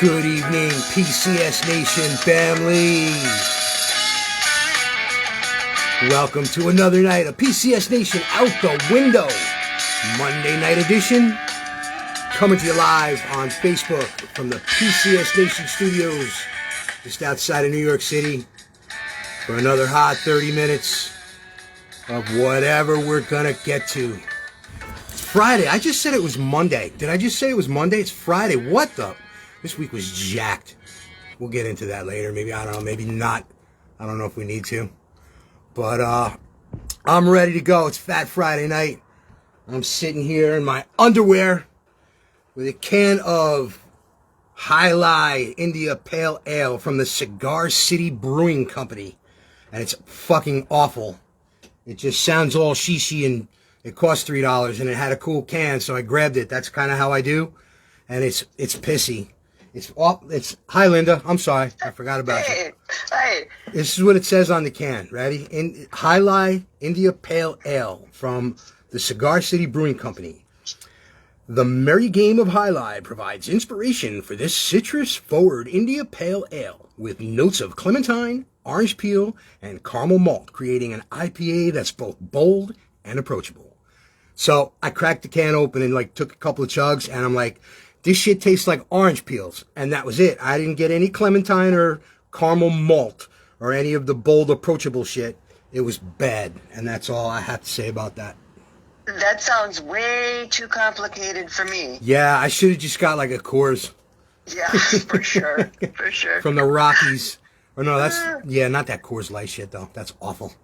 Good evening, PCS Nation family. Welcome to another night of PCS Nation Out the Window, Monday night edition. Coming to you live on Facebook from the PCS Nation studios, just outside of New York City, for another hot 30 minutes of whatever we're gonna get to. It's Friday. I just said it was Monday. Did I just say it was Monday? It's Friday. What the? This week was jacked. We'll get into that later. Maybe, I don't know, maybe not. I don't know if we need to. But I'm ready to go. It's Fat Friday night. I'm sitting here in my underwear with a can of High Lie India Pale Ale from the Cigar City Brewing Company. And it's fucking awful. It just sounds all sheeshy, and it cost $3 and it had a cool can, so I grabbed it. That's kind of how I do. And it's pissy. It's hi Linda. I'm sorry, I forgot about you. Hey. This is what it says on the can. Ready? High Lie India Pale Ale from the Cigar City Brewing Company. The merry game of High Lie provides inspiration for this citrus-forward India Pale Ale with notes of clementine, orange peel, and caramel malt, creating an IPA that's both bold and approachable. So I cracked the can open and took a couple of chugs, and I'm like, this shit tastes like orange peels, and that was it. I didn't get any clementine or caramel malt or any of the bold, approachable shit. It was bad, and that's all I have to say about that. That sounds way too complicated for me. Yeah, I should have just got a Coors. Yeah, for sure, for sure. From the Rockies. Or no, not that Coors Light shit, though. That's awful.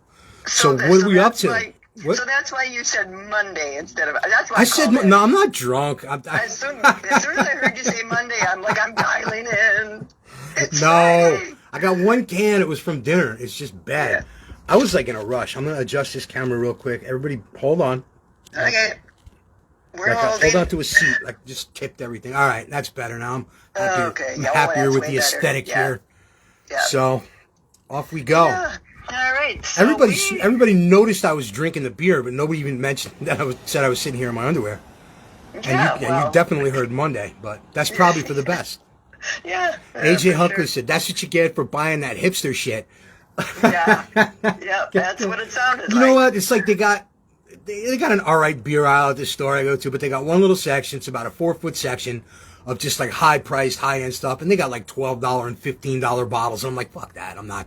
So what are we up to? So that's why you said Monday instead of... That's why I said... No, I'm not drunk. As soon as I heard you say Monday, I'm dialing in. It's no, Friday. I got one can. It was from dinner. It's just bad. Yeah. I was in a rush. I'm going to adjust this camera real quick. Everybody, hold on. Okay. We're hold on to a seat. Just tipped everything. All right, that's better now. I'm happier, okay. I'm happier with the aesthetic here. Yeah. So, off we go. Yeah. All right. So everybody noticed I was drinking the beer, but nobody even mentioned that said I was sitting here in my underwear. Yeah, and you definitely heard Monday, but that's probably for the best. Yeah. AJ Hunkley said, that's what you get for buying that hipster shit. Yeah. Yeah, that's what it sounded like. You know what? It's like they got an alright beer aisle at this store I go to, but they got one little section. It's about a 4-foot section of just high-priced, high-end stuff, and they got $12 and $15 bottles. And I'm like, fuck that. I'm not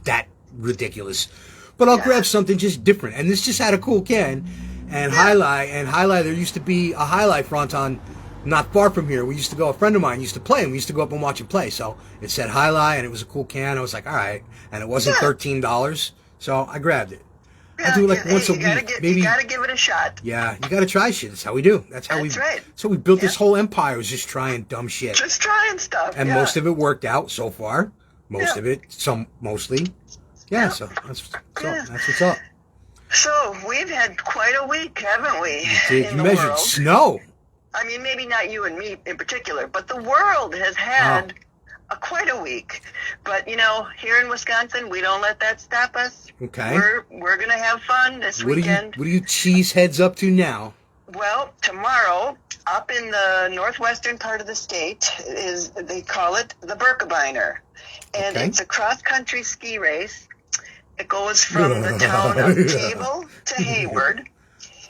that ridiculous. But I'll grab something just different. And this just had a cool can. And High Lie, there used to be a High Lie front on not far from here. A friend of mine used to play, and we used to go up and watch him play. So it said High Lie, and it was a cool can. I was like, all right. And it wasn't $13, so I grabbed it. I do once a week. You gotta give it a shot. Yeah, you gotta try shit. That's how we do. That's right. So we built this whole empire, was just trying dumb shit. Just trying stuff. And most of it worked out so far. Most of it, mostly. Yeah, so that's what's up. So we've had quite a week, haven't we? You measured snow. I mean, maybe not you and me in particular, but the world has had quite a week. But here in Wisconsin, we don't let that stop us. Okay. We're gonna have fun this weekend. What are you cheeseheads up to now? Well, tomorrow, up in the northwestern part of the state, they call it the Birkebeiner, and it's a cross-country ski race. It goes from the town of Table to Hayward,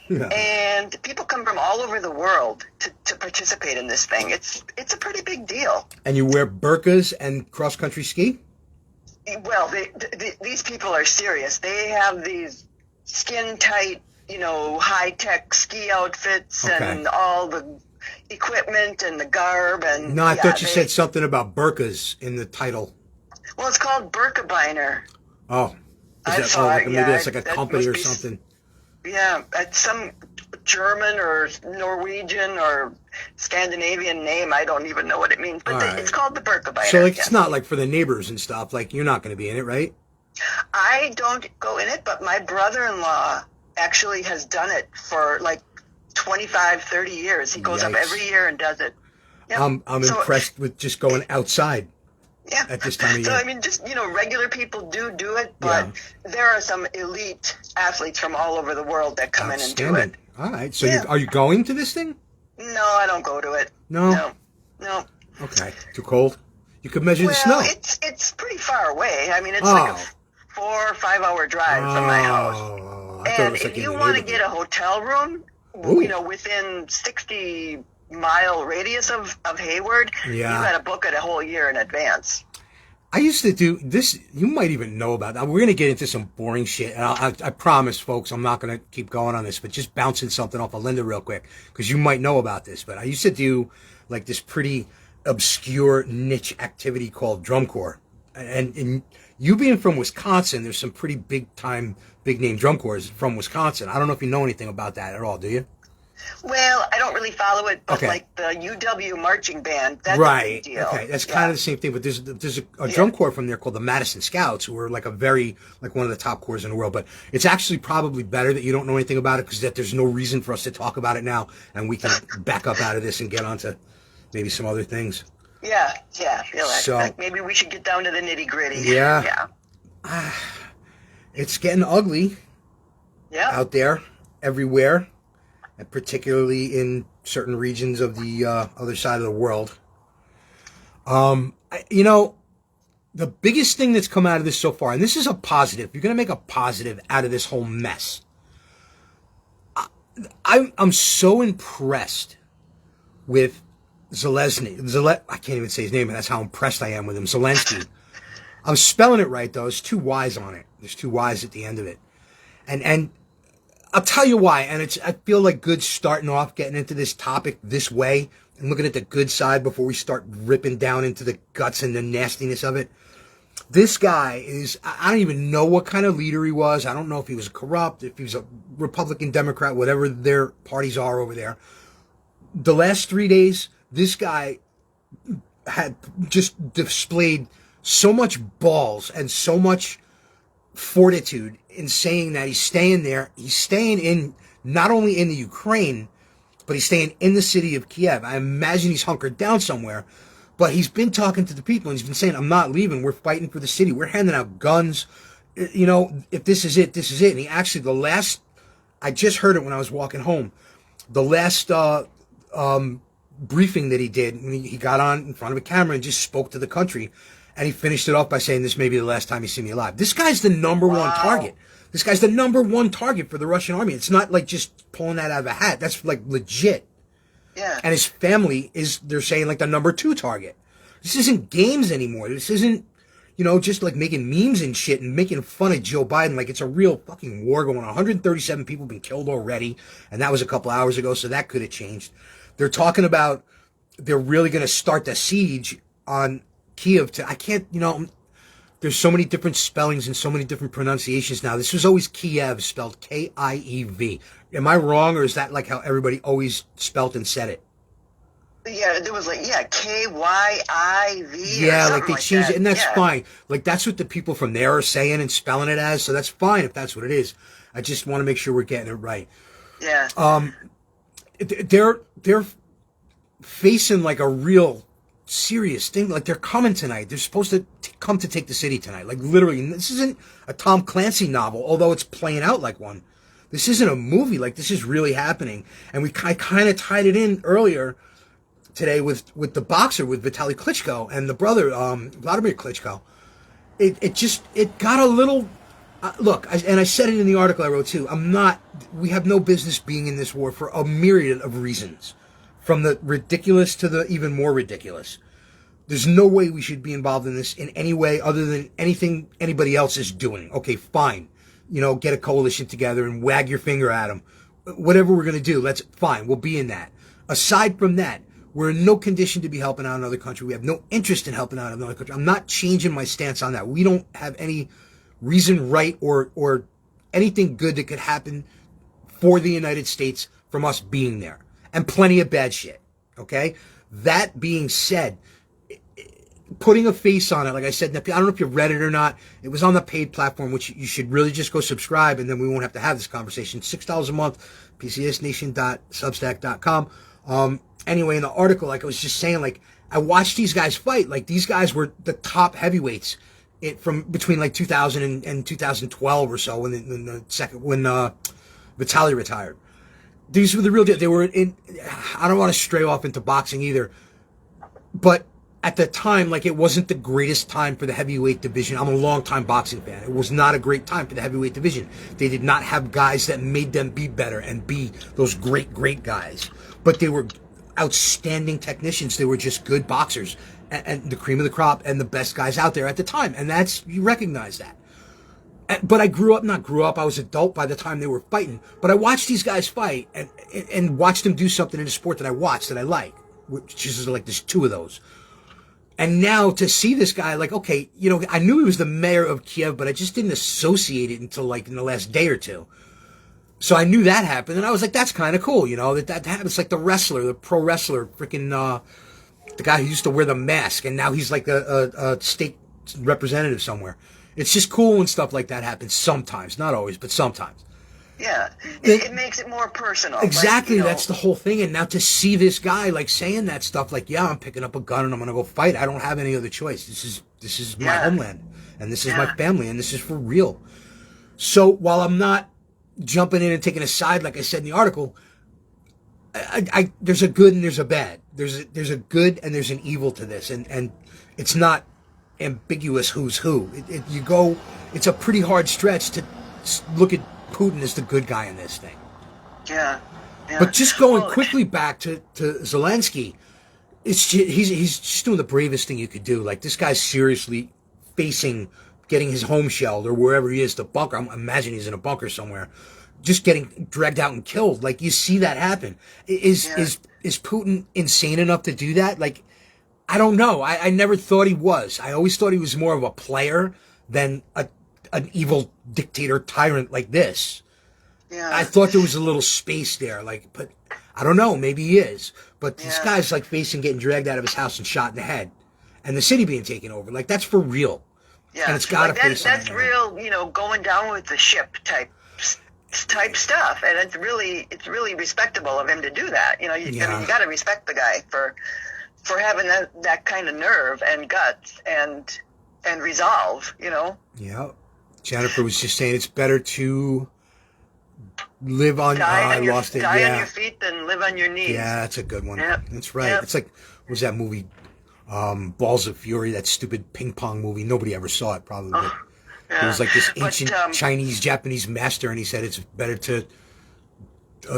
and people come from all over the world to participate in this thing. It's a pretty big deal. And you wear burkas and cross-country ski? Well, these people are serious. They have these skin-tight, high-tech ski outfits and all the equipment and the garb. And no, I thought you said something about burkas in the title. Well, it's called Birkebeiner. Oh. Maybe that's a company or something. Yeah, it's some German or Norwegian or Scandinavian name. I don't even know what it means, but it's called the Birkebeiner. So it's not for the neighbors and stuff. You're not going to be in it, right? I don't go in it, but my brother-in-law actually has done it for 25, 30 years. He goes up every year and does it. Yep. I'm impressed with just going outside. Yeah. At this time of year. So, I mean, just, regular people do it, but there are some elite athletes from all over the world that come in and do it. All right. So are you going to this thing? No, I don't go to it. No? No. Okay. Too cold? You could measure the Well, snow. it's pretty far away. I mean, it's like a 4 or 5 hour drive from my house. I thought it And was like if in you the want to neighborhood. get a hotel room, Ooh. you know, within 60-mile radius of Hayward, you got to book it a whole year in advance. I used to do this. You might even know about that. We're going to get into some boring shit. And I promise, folks, I'm not going to keep going on this, but just bouncing something off of Linda real quick, because you might know about this. But I used to do like this pretty obscure niche activity called drum corps. And you being from Wisconsin, there's some pretty big name drum corps from Wisconsin. I don't know if you know anything about that at all, do you? Well, I don't really follow it, but like the UW marching band, that's a big deal. Okay, that's kind of the same thing. But there's a drum corps from there called the Madison Scouts, who are like one of the top corps in the world. But it's actually probably better that you don't know anything about it, because that there's no reason for us to talk about it now, and we can back up out of this and get on to maybe some other things. Yeah. So maybe we should get down to the nitty gritty. Yeah. It's getting ugly. Yeah. Out there, everywhere. And particularly in certain regions of the other side of the world. You know, the biggest thing that's come out of this so far, and this is a positive, you're going to make a positive out of this whole mess. I'm so impressed with Zelensky. I can't even say his name, and that's how impressed I am with him. Zelensky. I'm spelling it right, though. There's two Y's on it. There's two Y's at the end of it. And I'll tell you why, and I feel like good starting off getting into this topic this way and looking at the good side before we start ripping down into the guts and the nastiness of it. This guy I don't even know what kind of leader he was. I don't know if he was corrupt, if he was a Republican, Democrat, whatever their parties are over there. The last 3 days, this guy had just displayed so much balls and so much fortitude in saying that he's staying there. He's staying in, not only in the Ukraine, but he's staying in the city of Kiev. I imagine he's hunkered down somewhere, but he's been talking to the people and he's been saying, I'm not leaving. We're fighting for the city. We're handing out guns. You know, if this is it, this is it. And he actually, I just heard it when I was walking home. The last briefing that he did, when he got on in front of a camera and just spoke to the country. And he finished it off by saying, this may be the last time you see me alive. This guy's the number one target. This guy's the number one target for the Russian army. It's not like just pulling that out of a hat. That's like legit. Yeah. And his family they're saying, like the number 2 target. This isn't games anymore. This isn't, just like making memes and shit and making fun of Joe Biden like it's a real fucking war going on. 137 people have been killed already. And that was a couple hours ago, so that could have changed. They're talking about they're really going to start the siege on Kiev. There's so many different spellings and so many different pronunciations now. This was always Kiev, spelled Kiev. Am I wrong, or is that like how everybody always spelt and said it? Yeah, there was Kyiv. Yeah, like they changed it, and that's yeah. fine. Like that's what the people from there are saying and spelling it as, so that's fine if that's what it is. I just want to make sure we're getting it right. Yeah. They're facing like a real serious thing. Like they're coming tonight. They're supposed to come to take the city tonight. Like literally, this isn't a Tom Clancy novel, although it's playing out like one. This isn't a movie. Like this is really happening. And I kind of tied it in earlier today with the boxer, with Vitaly Klitschko and the brother, Vladimir Klitschko. It got a little, look, and I said it in the article I wrote too. We have no business being in this war for a myriad of reasons. From the ridiculous to the even more ridiculous. There's no way we should be involved in this in any way other than anything anybody else is doing. Okay, fine. Get a coalition together and wag your finger at them. Whatever we're going to do, let's fine. We'll be in that. Aside from that, we're in no condition to be helping out another country. We have no interest in helping out another country. I'm not changing my stance on that. We don't have any reason, right, or anything good that could happen for the United States from us being there. And plenty of bad shit, okay? That being said, putting a face on it, like I said, I don't know if you read it or not. It was on the paid platform, which you should really just go subscribe, and then we won't have to have this conversation. $6 a month, pcsnation.substack.com. Anyway, in the article, like I was just saying, like, I watched these guys fight. Like, these guys were the top heavyweights from between, like, 2000 and 2012 or so, when Vitaly retired. These were the real deal. They were in, I don't want to stray off into boxing either, but at the time, like, it wasn't the greatest time for the heavyweight division. I'm a long-time boxing fan. It was not a great time for the heavyweight division. They did not have guys that made them be better and be those great, great guys. But they were outstanding technicians. They were just good boxers and the cream of the crop and the best guys out there at the time. And you recognize that. But I not grew up, I was adult by the time they were fighting. But I watched these guys fight and watched them do something in a sport that I watched that I like, which is like there's two of those. And now to see this guy, like, okay, you know, I knew he was the mayor of Kiev, but I just didn't associate it until like in the last day or two. So I knew that happened, and I was like, that's kind of cool, you know, that happens. Like the pro wrestler, freaking, the guy who used to wear the mask, and now he's like a state representative somewhere. It's just cool when stuff like that happens sometimes, not always, but sometimes. Yeah, it makes it more personal. Exactly, like, that's the whole thing. And now to see this guy like saying that stuff, like, yeah, I'm picking up a gun and I'm gonna go fight. I don't have any other choice. This is my homeland, and this is my family, and this is for real. So while I'm not jumping in and taking a side, like I said in the article, I there's a good and there's a bad. There's a good and there's an evil to this, and it's not ambiguous who's who. It's a pretty hard stretch to look at Putin as the good guy in this thing. Yeah. But just going quickly back to Zelensky, he's just doing the bravest thing you could do. Like, this guy's seriously facing getting his home shelled or wherever he is, the bunker. I imagine he's in a bunker somewhere, just getting dragged out and killed. Like, you see that happen. Is Putin insane enough to do that? Like, I don't know. I never thought he was. I always thought he was more of a player than an evil dictator tyrant like this. Yeah. I thought there was a little space there, like, but I don't know, maybe he is. But this guy's like facing getting dragged out of his house and shot in the head, and the city being taken over. Like, that's for real. Yeah, and it's got to face that's real. You know, going down with the ship type stuff, and it's really respectable of him to do that. You know, I mean, you got to respect the guy for having that kind of nerve and guts and resolve. You know. Yeah. Jennifer was just saying it's better to live on. Die on your feet than live on your knees. Yeah, that's a good one. Yep. That's right. Yep. It's like, what was that movie? Balls of Fury, that stupid ping pong movie. Nobody ever saw it, probably. But it was like this ancient Chinese, Japanese master, and he said it's better to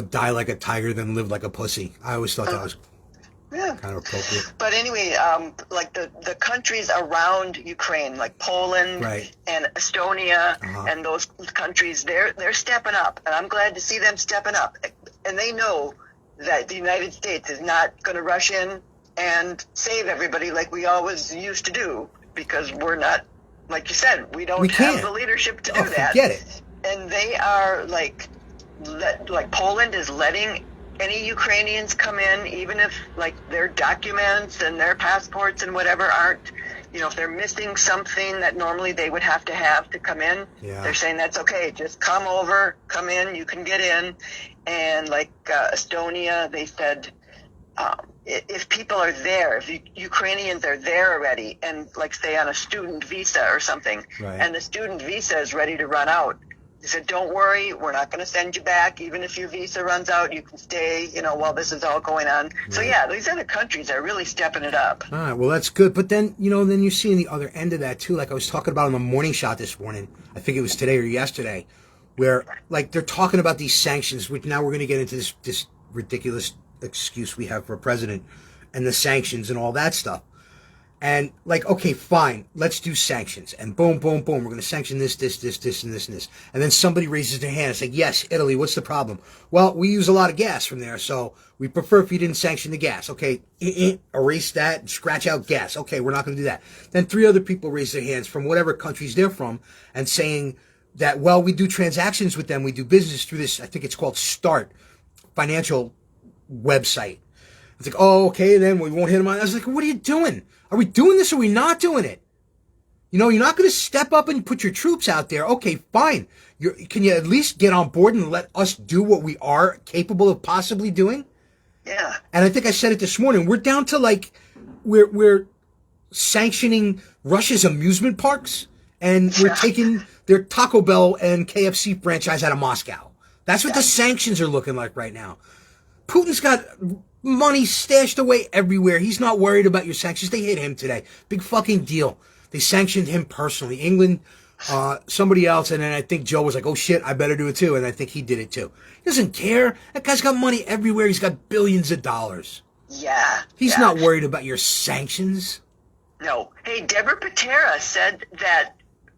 die like a tiger than live like a pussy. I always thought that was kind of appropriate. But anyway, like the countries around Ukraine, like Poland and Estonia and those countries, they're stepping up, and I'm glad to see them stepping up. And they know that the United States is not going to rush in and save everybody like we always used to do, because we're not, like you said, we don't have the leadership to do that. Forget it. And they are like Poland is letting any Ukrainians come in, even if like their documents and their passports and whatever aren't, you know, if they're missing something that normally they would have to come in, they're saying that's okay. Just come in, you can get in. And like Estonia, they said, if people are there, if Ukrainians are there already, and like say on a student visa or something, and the student visa is ready to run out, they said, don't worry, we're not going to send you back. Even if your visa runs out, you can stay, you know, while this is all going on. So yeah, these other countries are really stepping it up. All right, well, that's good. But then, you know, then you're seeing the other end of that too. Like I was talking about on the morning shot this morning, I think it was today or yesterday, where like they're talking about these sanctions, which now we're going to get into this ridiculous excuse we have for a president and the sanctions and all that stuff. And like, okay, fine, let's do sanctions. And boom, boom, boom, we're going to sanction this, and this, and this. And then somebody raises their hand. It's like, yes, Italy, what's the problem? Well, we use a lot of gas from there, so we prefer if you didn't sanction the gas. Okay, erase that and scratch out gas. Okay, we're not going to do that. Then 3 other people raise their hands from whatever countries they're from and saying that, well, we do transactions with them. We do business through this, I think it's called START, financial website. It's like, oh, okay, then we won't hit them on. I was like, what are you doing? Are we doing this or are we not doing it? You know, you're not going to step up and put your troops out there. Okay, fine. Can you at least get on board and let us do what we are capable of possibly doing? Yeah. And I think I said it this morning. We're down to like, we're sanctioning Russia's amusement parks, and we're taking their Taco Bell and KFC franchise out of Moscow. That's what the sanctions are looking like right now. Putin's got money stashed away everywhere. He's not worried about your sanctions. They hit him today. Big fucking deal. They sanctioned him personally. England, somebody else, and then I think Joe was like, oh shit, I better do it too. And I think he did it too. He doesn't care. That guy's got money everywhere. He's got billions of dollars. Yeah. He's not worried about your sanctions. No. Hey, Deborah Patera said that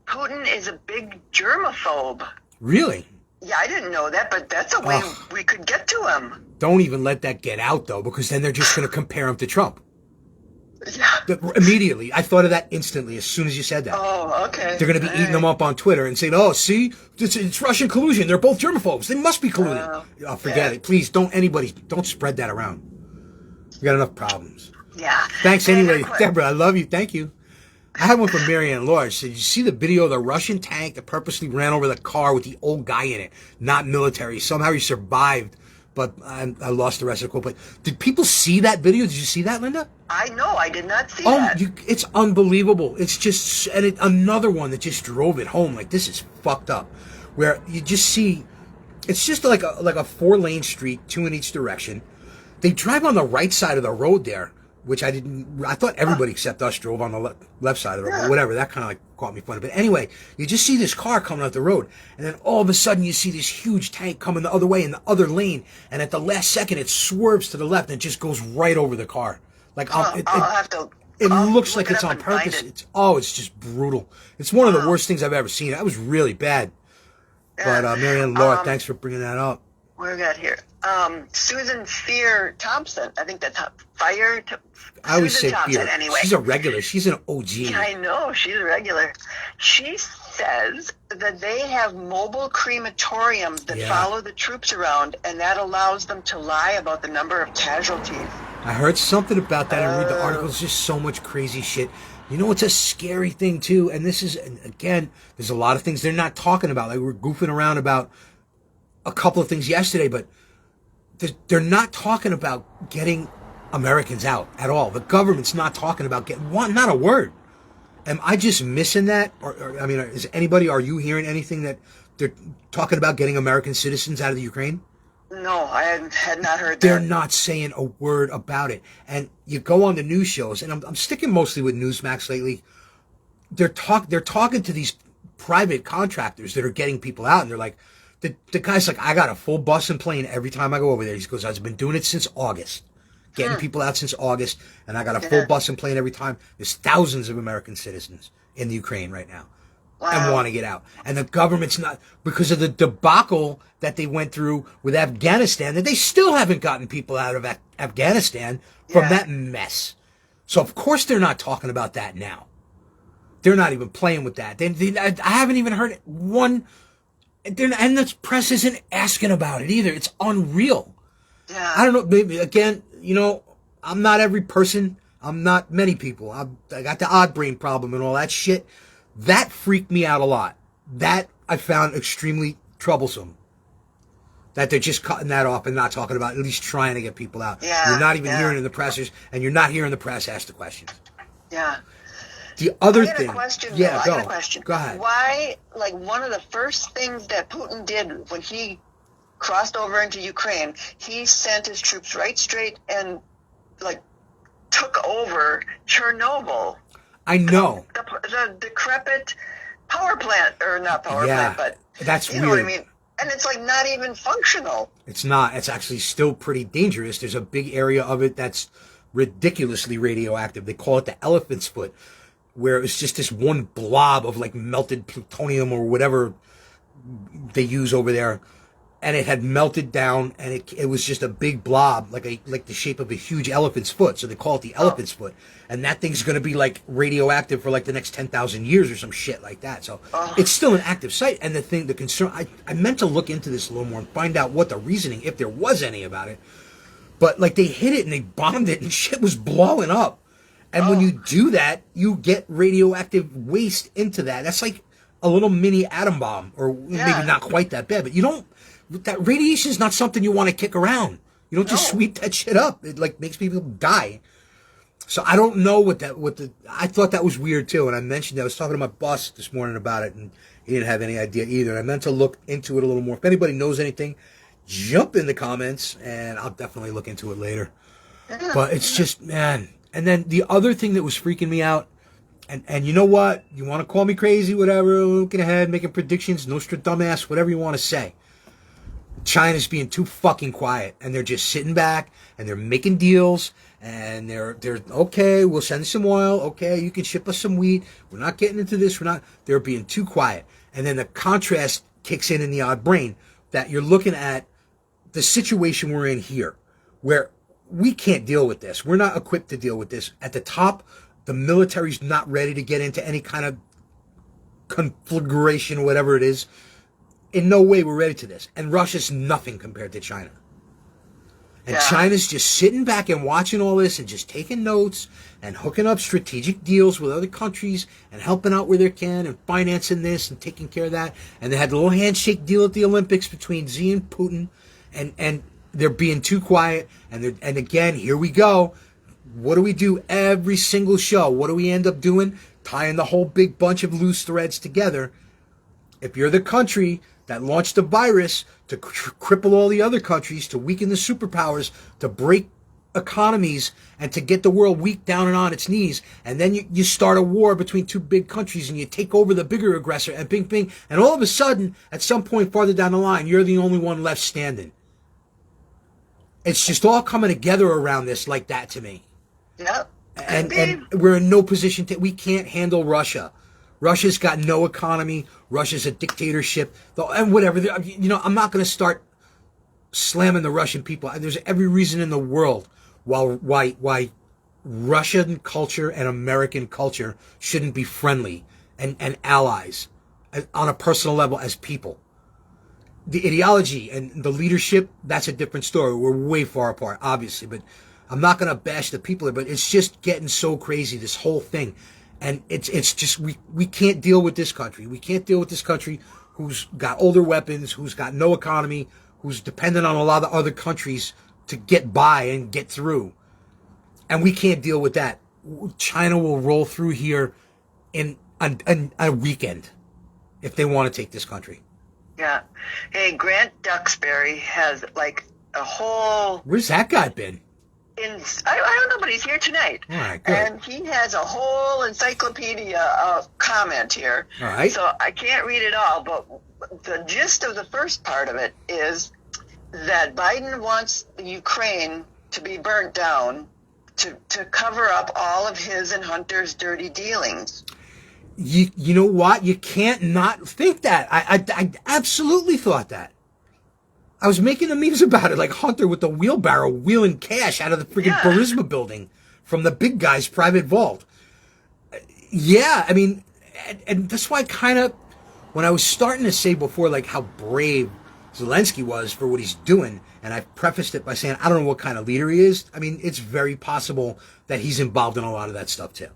Putin is a big germaphobe. Really? Yeah, I didn't know that, but that's a way we could get to him. Don't even let that get out, though, because then they're just going to compare him to Trump. Yeah. Immediately. I thought of that instantly as soon as you said that. Oh, okay. They're going to be eating them up on Twitter and saying, oh, see, it's Russian collusion. They're both germaphobes. They must be colluding. Forget it. Please, don't spread that around. We got enough problems. Yeah. Thanks anyway, Deborah. I love you. Thank you. I had one from Marianne Lodge. Said, did you see the video of the Russian tank that purposely ran over the car with the old guy in it? Not military. Somehow he survived, but I lost the rest of the quote. But did people see that video? Did you see that, Linda? I did not see that. It's unbelievable. It's just another one that just drove it home. Like, this is fucked up. Where you just see, it's just like a 4-lane street, 2 in each direction. They drive on the right side of the road there. Which I thought everybody except us drove on the left side of the road. Whatever, that kind of like caught me funny. But anyway, you just see this car coming out the road, and then all of a sudden you see this huge tank coming the other way in the other lane, and at the last second it swerves to the left and it just goes right over the car. Like it looks like it's on purpose. It's just brutal. It's one of the worst things I've ever seen. That was really bad. Yeah. But Marianne Laura, thanks for bringing that up. What we got here? Susan Fear Thompson. I think that's Fire. I always say Thompson, Fear. anyway. She's a regular. She's an OG. Yeah, I know. She's a regular. She says that they have mobile crematoriums that follow the troops around, and that allows them to lie about the number of casualties. I heard something about that and read the article. It's just so much crazy shit. You know, it's a scary thing, too. And this is, again, there's a lot of things they're not talking about. Like, we're goofing around about a couple of things yesterday, but they're not talking about getting Americans out at all. The government's not talking about not a word. Am I just missing that? Or I mean, are you hearing anything that they're talking about getting American citizens out of the Ukraine? No, I had not heard that. They're not saying a word about it. And you go on the news shows, and I'm sticking mostly with Newsmax lately. They're talking to these private contractors that are getting people out, and they're like, the guy's like, I got a full bus and plane every time I go over there. He goes, I've been doing it since August. Getting people out since August, and I got a full bus and plane every time. There's thousands of American citizens in the Ukraine right now and want to get out. And the government's not, because of the debacle that they went through with Afghanistan, that they still haven't gotten people out of Afghanistan from that mess. So, of course, they're not talking about that now. They're not even playing with that. I haven't even heard one. And the press isn't asking about it either. It's unreal. Yeah. I don't know. Maybe, again, I'm not every person. I'm not many people. I got the odd brain problem and all that shit. That freaked me out a lot. That I found extremely troublesome. That they're just cutting that off and not talking about, at least trying to get people out. Yeah. You're not even hearing in the pressers, and you're not hearing the press ask the questions. Yeah. The other thing. I got a question. Go ahead. Why, like, one of the first things that Putin did when he crossed over into Ukraine, he sent his troops right straight and, like, took over Chernobyl. I know. The decrepit power plant, or not power plant, but that's you weird. know what I mean? And it's, like, not even functional. It's not. It's actually still pretty dangerous. There's a big area of it that's ridiculously radioactive. They call it the elephant's foot, where it's just this one blob of like melted plutonium or whatever they use over there, and it had melted down, and it was just a big blob, like the shape of a huge elephant's foot. So they call it the elephant's foot, and that thing's going to be like radioactive for like the next 10,000 years or some shit like that. So it's still an active site, and the concern, I meant to look into this a little more and find out what the reasoning, if there was any, about it. But like they hit it and they bombed it, and shit was blowing up. And when you do that, you get radioactive waste into that. That's like a little mini atom bomb, or maybe not quite that bad. But that radiation is not something you want to kick around. You don't just sweep that shit up. It like makes people die. So I don't know I thought that was weird too. And I mentioned that. I was talking to my boss this morning about it, and he didn't have any idea either. And I meant to look into it a little more. If anybody knows anything, jump in the comments, and I'll definitely look into it later. Yeah. But it's just, man. And then the other thing that was freaking me out, and you know what? You want to call me crazy, whatever, looking ahead, making predictions, Nostradamus, whatever you want to say. China's being too fucking quiet, and they're just sitting back, and they're making deals, and they're okay, we'll send some oil, okay, you can ship us some wheat, we're not getting into this, they're being too quiet. And then the contrast kicks in the odd brain, that you're looking at the situation we're in here, where we can't deal with this. We're not equipped to deal with this. At the top, the military's not ready to get into any kind of conflagration, whatever it is. In no way we're ready to this. And Russia's nothing compared to China. And China's just sitting back and watching all this and just taking notes and hooking up strategic deals with other countries and helping out where they can and financing this and taking care of that. And they had the little handshake deal at the Olympics between Xi and Putin, and they're being too quiet. And again, here we go. What do we do every single show? What do we end up doing? Tying the whole big bunch of loose threads together. If you're the country that launched a virus to cripple all the other countries, to weaken the superpowers, to break economies, and to get the world weak down and on its knees, and then you start a war between two big countries and you take over the bigger aggressor, and bing, bing, and all of a sudden, at some point farther down the line, you're the only one left standing. It's just all coming together around this like that to me. Yep. And we're in no position we can't handle Russia. Russia's got no economy. Russia's a dictatorship. And whatever. You know, I'm not going to start slamming the Russian people. There's every reason in the world why Russian culture and American culture shouldn't be friendly and allies on a personal level as people. The ideology and the leadership, that's a different story. We're way far apart, obviously. But I'm not going to bash the people, but it's just getting so crazy, this whole thing. And it's just, we can't deal with this country. We can't deal with this country who's got older weapons, who's got no economy, who's dependent on a lot of other countries to get by and get through. And we can't deal with that. China will roll through here in a weekend if they want to take this country. Yeah. Hey, Grant Duxbury has like a whole... Where's that guy been? I don't know, but he's here tonight. All right, good. And he has a whole encyclopedia comment here. All right. So I can't read it all, but the gist of the first part of it is that Biden wants Ukraine to be burnt down to cover up all of his and Hunter's dirty dealings. You know what? You can't not think that. I absolutely thought that. I was making the memes about it, like Hunter with the wheelbarrow wheeling cash out of the freaking Burisma building from the big guy's private vault. Yeah, I mean, and that's why kind of, when I was starting to say before, like how brave Zelensky was for what he's doing, and I prefaced it by saying, I don't know what kind of leader he is. I mean, it's very possible that he's involved in a lot of that stuff too.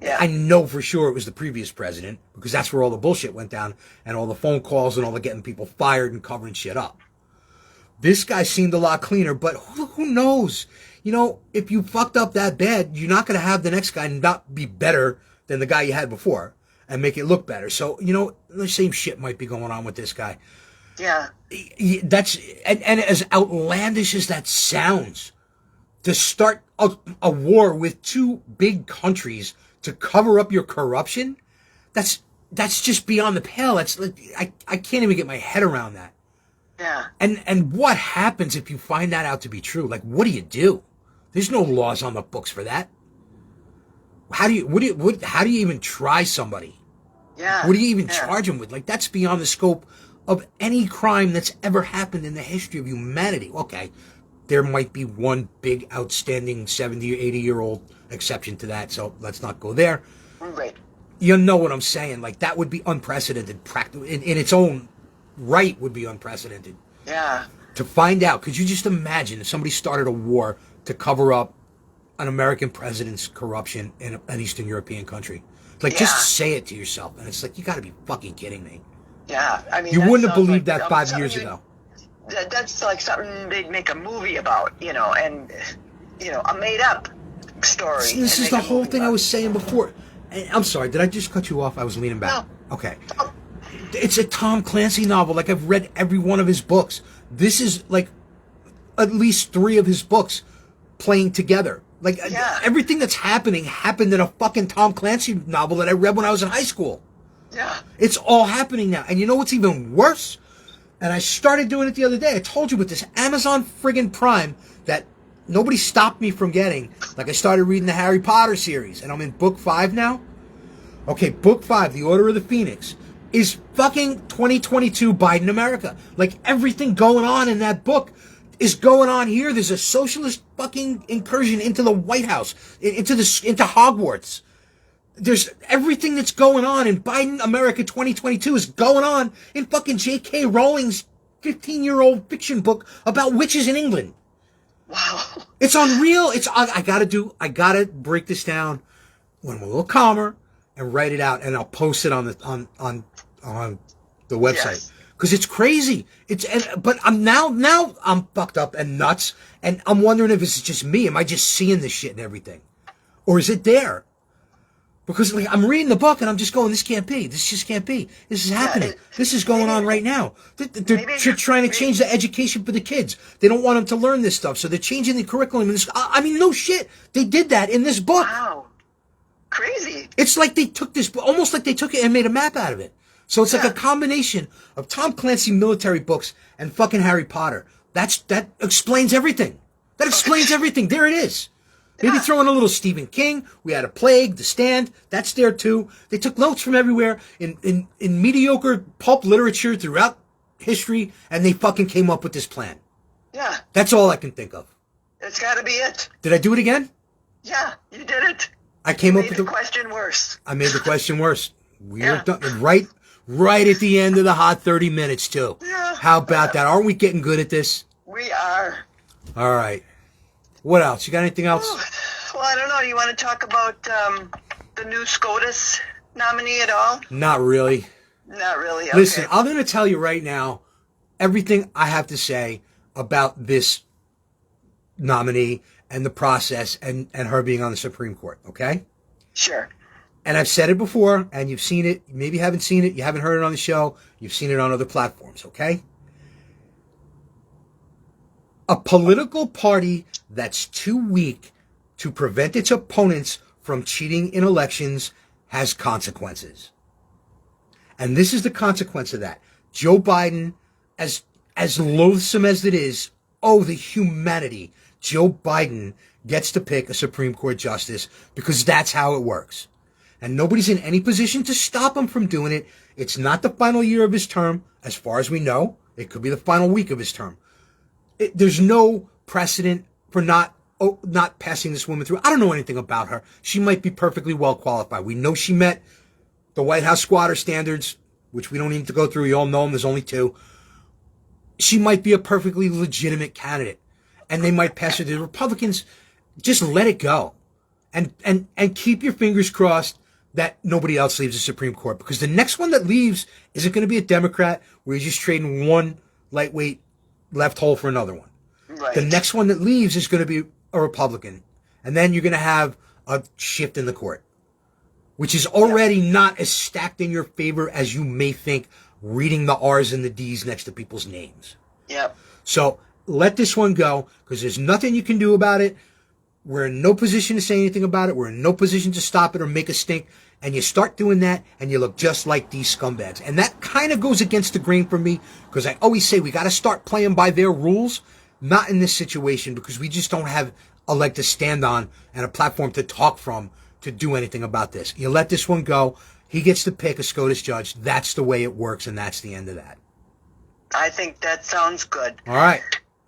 Yeah. I know for sure it was the previous president, because that's where all the bullshit went down, and all the phone calls and all the getting people fired and covering shit up. This guy seemed a lot cleaner, but who knows? You know, if you fucked up that bad, you're not going to have the next guy not be better than the guy you had before and make it look better. So, you know, the same shit might be going on with this guy. Yeah. That's, and as outlandish as that sounds, to start a war with two big countries to cover up your corruption, that's just beyond the pale. That's like, I can't even get my head around that. Yeah. And what happens if you find that out to be true? Like, what do? There's no laws on the books for that. How do you even try somebody? Yeah. What do you even charge them with? Like, that's beyond the scope of any crime that's ever happened in the history of humanity. Okay, there might be one big, outstanding 70 or 80-year-old exception to that, so let's not go there. Right. You know what I'm saying? Like, that would be unprecedented. In its own right would be unprecedented. Yeah. To find out, could you just imagine if somebody started a war to cover up an American president's corruption in an Eastern European country? Like, just say it to yourself. And it's like, you got to be fucking kidding me. Yeah. I mean, you wouldn't have believed that 5 years ago. That's like something they'd make a movie about, you know, and, you know, a made-up story. See, this is the whole thing I was saying before. And I'm sorry, did I just cut you off? I was leaning back. No. Okay. It's a Tom Clancy novel. Like, I've read every one of his books. This is like at least 3 of his books playing together. Like, everything that's happened in a fucking Tom Clancy novel that I read when I was in high school. Yeah. It's all happening now. And you know what's even worse? And I started doing it the other day. I told you with this Amazon friggin' Prime that nobody stopped me from getting. Like, I started reading the Harry Potter series, and I'm in book 5 now. Okay, book 5, The Order of the Phoenix, is fucking 2022 Biden America. Like, everything going on in that book is going on here. There's a socialist fucking incursion into the White House, into Hogwarts. There's everything that's going on in Biden America 2022 is going on in fucking J.K. Rowling's 15-year-old fiction book about witches in England. Wow. It's unreal. I gotta break this down when I'm a little calmer and write it out, and I'll post it on the website. Because it's crazy. But I'm now I'm fucked up and nuts, and I'm wondering if it's just me. Am I just seeing this shit and everything? Or is it there? Because like I'm reading the book and I'm just going, this can't be. This just can't be. This is happening. This is going on right now. They're trying to change the education for the kids. They don't want them to learn this stuff, so they're changing the curriculum. In this, I mean, no shit. They did that in this book. Wow. Crazy. It's like they took this, almost like they took it and made a map out of it. So it's like a combination of Tom Clancy military books and fucking Harry Potter. That explains everything. That explains everything. There it is. Maybe throw in a little Stephen King. We had A Plague, The Stand. That's there too. They took notes from everywhere in mediocre pulp literature throughout history, and they fucking came up with this plan. Yeah. That's all I can think of. It's got to be it. Did I do it again? Yeah, you did it. I came up with the question worse. I made the question worse. We're done right at the end of the hot 30 minutes too. Yeah. How about that? Aren't we getting good at this? We are. All right. What else? You got anything else? Well, I don't know. You want to talk about the new SCOTUS nominee at all? Not really. Not really. Okay. Listen, I'm going to tell you right now everything I have to say about this nominee and the process and her being on the Supreme Court, okay? Sure. And I've said it before, and you've seen it. Maybe you haven't seen it. You haven't heard it on the show. You've seen it on other platforms, okay? A political party that's too weak to prevent its opponents from cheating in elections has consequences. And this is the consequence of that. Joe Biden, as loathsome as it is, the humanity. Joe Biden gets to pick a Supreme Court justice because that's how it works. And nobody's in any position to stop him from doing it. It's not the final year of his term, as far as we know. It could be the final week of his term. There's no precedent for not passing this woman through. I don't know anything about her. She might be perfectly well qualified. We know she met the White House squatter standards, which we don't need to go through. You all know them. There's only 2. She might be a perfectly legitimate candidate, and they might pass her. The Republicans, just let it go, and keep your fingers crossed that nobody else leaves the Supreme Court, because the next one that leaves isn't going to be a Democrat where you're just trading one lightweight left hole for another one. Right. The next one that leaves is going to be a Republican. And then you're going to have a shift in the court, which is already not as stacked in your favor as you may think, reading the R's and the D's next to people's names. Yep. So let this one go, because there's nothing you can do about it. We're in no position to say anything about it. We're in no position to stop it or make a stink. And you start doing that, and you look just like these scumbags. And that kind of goes against the grain for me, because I always say we got to start playing by their rules, not in this situation, because we just don't have a leg to stand on and a platform to talk from to do anything about this. You let this one go. He gets to pick a SCOTUS judge. That's the way it works, and that's the end of that. I think that sounds good. All right.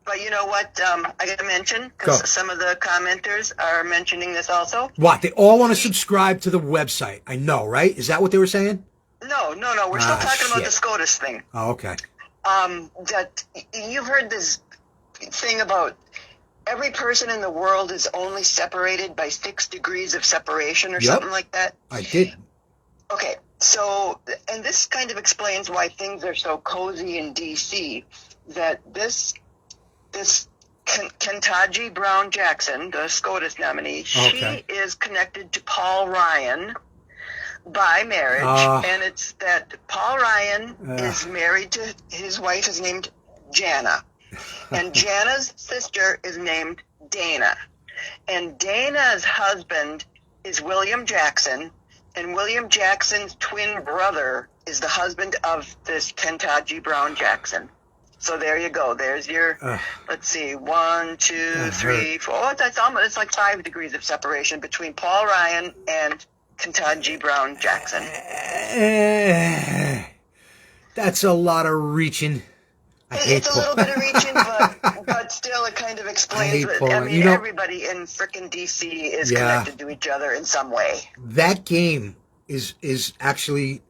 But you know what I got to mention, because some of the commenters are mentioning this also. What? They all want to subscribe to the website. I know, right? Is that what they were saying? No. We're still talking about the SCOTUS thing. Oh, okay. That you've heard this thing about every person in the world is only separated by 6 degrees of separation or something like that? I did. Okay. So, and this kind of explains why things are so cozy in D.C., that this Ketanji Brown Jackson, the SCOTUS nominee, she is connected to Paul Ryan by marriage, and it's that Paul Ryan is married to, his wife is named Jana, and Jana's sister is named Dana. And Dana's husband is William Jackson, and William Jackson's twin brother is the husband of this Ketanji Brown Jackson. So there you go. There's your, let's see, 1, 2, 3, 4. Oh, that's almost, it's like 5 degrees of separation between Paul Ryan and Ketanji Brown Jackson. That's a lot of reaching. It's a little bit of reaching, but still it kind of explains it. I mean, everybody in frickin' D.C. is connected to each other in some way. That game is actually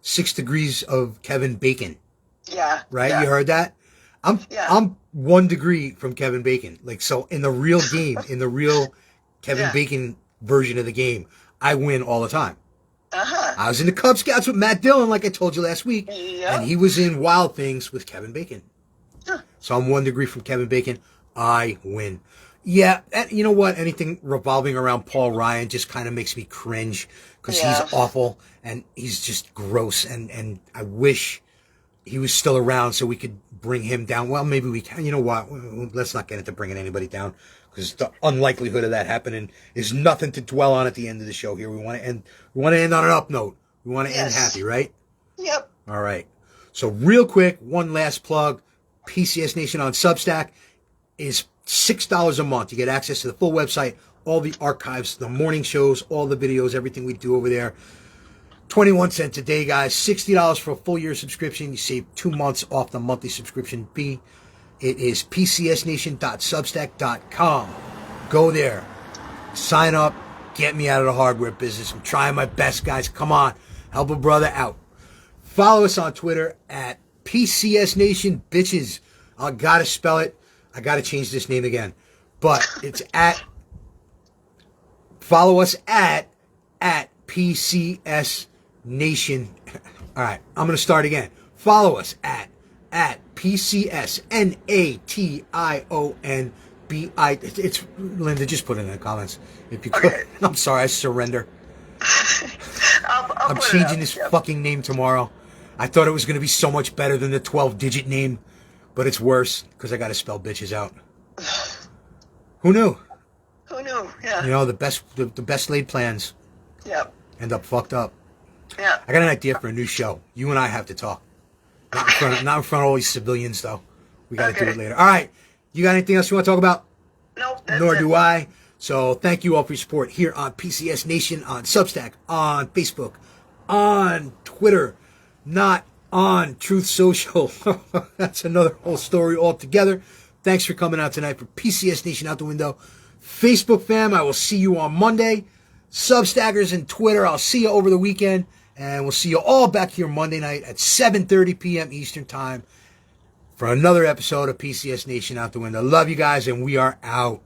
6 degrees of Kevin Bacon. Yeah. Right? Yeah. You heard that? I'm 1 degree from Kevin Bacon. Like, so in the real game, in the real Kevin Bacon version of the game, I win all the time. I was in the Cub Scouts with Matt Dillon, like I told you last week, and he was in Wild Things with Kevin Bacon. So I'm 1 degree from Kevin Bacon. I win. Yeah, you know what? Anything revolving around Paul Ryan just kind of makes me cringe because he's awful and he's just gross. And I wish he was still around so we could bring him down. Well, maybe we can. You know what? Let's not get into bringing anybody down because the unlikelihood of that happening is nothing to dwell on at the end of the show here. We want to end on an up note. We want to end happy, right? Yep. All right. So real quick, one last plug. PCS Nation on Substack is $6 a month. You get access to the full website, all the archives, the morning shows, all the videos, everything we do over there. 21 cents a day, guys. $60 for a full year subscription. You save 2 months off the monthly subscription fee. It is pcsnation.substack.com. Go there. Sign up. Get me out of the hardware business. I'm trying my best, guys. Come on. Help a brother out. Follow us on Twitter at PCS Nation Bitches. I gotta spell it. I gotta change this name again. But it's follow us at PCS Nation. All right, I'm going to start again. Follow us at PCS NATIONBI. It's Linda. Just put it in the comments if you could. Okay. I'm sorry. I surrender. I'm changing this fucking name tomorrow. I thought it was going to be so much better than the 12-digit name, but it's worse because I got to spell bitches out. Who knew? Who knew? Yeah. You know, the best laid plans. Yep. End up fucked up. Yeah. I got an idea for a new show. You and I have to talk. Not in front of all these civilians, though. We got to do it later. All right. You got anything else you want to talk about? Nope. Nor do I. So thank you all for your support here on PCS Nation, on Substack, on Facebook, on Twitter, not on Truth Social. That's another whole story altogether. Thanks for coming out tonight for PCS Nation Out the Window. Facebook fam, I will see you on Monday. Substackers and Twitter, I'll see you over the weekend. And we'll see you all back here Monday night at 7:30 p.m. Eastern Time for another episode of PCS Nation Out the Window. Love you guys, and we are out.